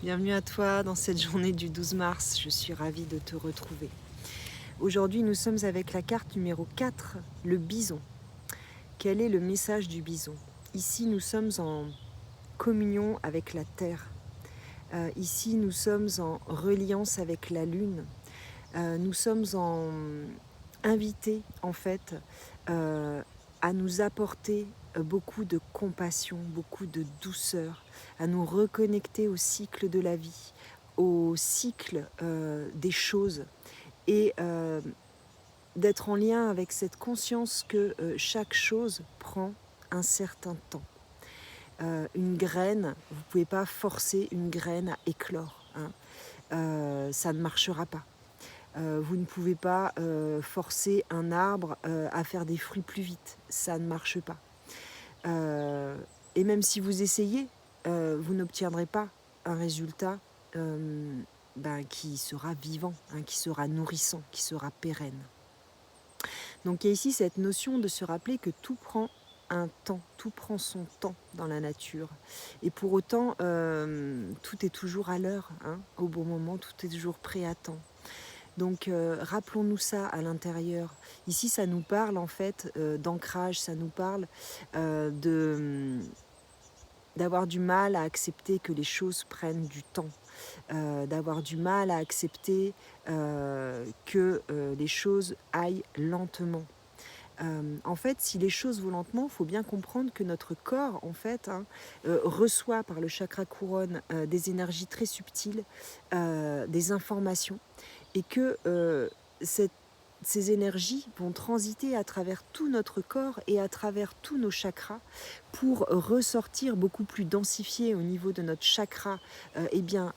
Bienvenue à toi dans cette journée du 12 mars, je suis ravie de te retrouver. Aujourd'hui nous sommes avec la carte numéro 4, le bison. Quel est le message du bison? Ici nous sommes en communion avec la terre. Ici nous sommes en reliance avec la lune. Nous sommes invités en fait à nous apporter beaucoup de compassion, beaucoup de douceur, à nous reconnecter au cycle de la vie, au cycle des choses et d'être en lien avec cette conscience que chaque chose prend un certain temps. Une graine, vous ne pouvez pas forcer une graine à éclore, hein. Ça ne marchera pas. Vous ne pouvez pas forcer un arbre à faire des fruits plus vite, ça ne marche pas. Et même si vous essayez, vous n'obtiendrez pas un résultat qui sera vivant, hein, qui sera nourrissant, qui sera pérenne. Donc il y a ici cette notion de se rappeler que tout prend un temps, tout prend son temps dans la nature. Et pour autant, tout est toujours à l'heure, hein, au bon moment, tout est toujours prêt à temps. Donc rappelons-nous ça à l'intérieur. Ici, ça nous parle en fait d'ancrage, ça nous parle d'avoir du mal à accepter que les choses prennent du temps, d'avoir du mal à accepter que les choses aillent lentement. En fait, si les choses vont lentement, il faut bien comprendre que notre corps, en fait, reçoit par le chakra couronne des énergies très subtiles, des informations, et que ces énergies vont transiter à travers tout notre corps et à travers tous nos chakras pour ressortir beaucoup plus densifiés au niveau de notre chakra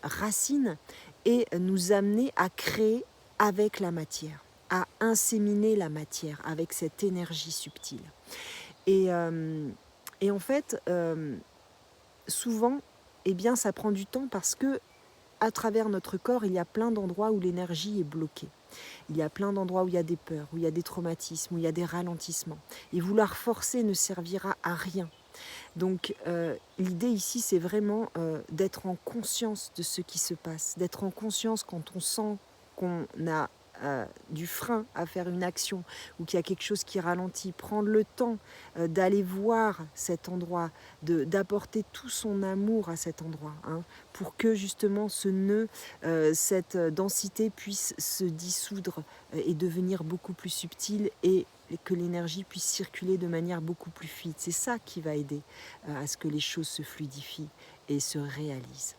racine et nous amener à créer avec la matière, à inséminer la matière avec cette énergie subtile. Et en fait, souvent, ça prend du temps parce que à travers notre corps, il y a plein d'endroits où l'énergie est bloquée. Il y a plein d'endroits où il y a des peurs, où il y a des traumatismes, où il y a des ralentissements. Et vouloir forcer ne servira à rien. Donc l'idée ici, c'est vraiment d'être en conscience de ce qui se passe, d'être en conscience quand on sent qu'on a du frein à faire une action ou qu'il y a quelque chose qui ralentit, prendre le temps d'aller voir cet endroit, d'apporter tout son amour à cet endroit, hein, pour que justement ce nœud, cette densité puisse se dissoudre et devenir beaucoup plus subtile et que l'énergie puisse circuler de manière beaucoup plus fluide. C'est ça qui va aider à ce que les choses se fluidifient et se réalisent.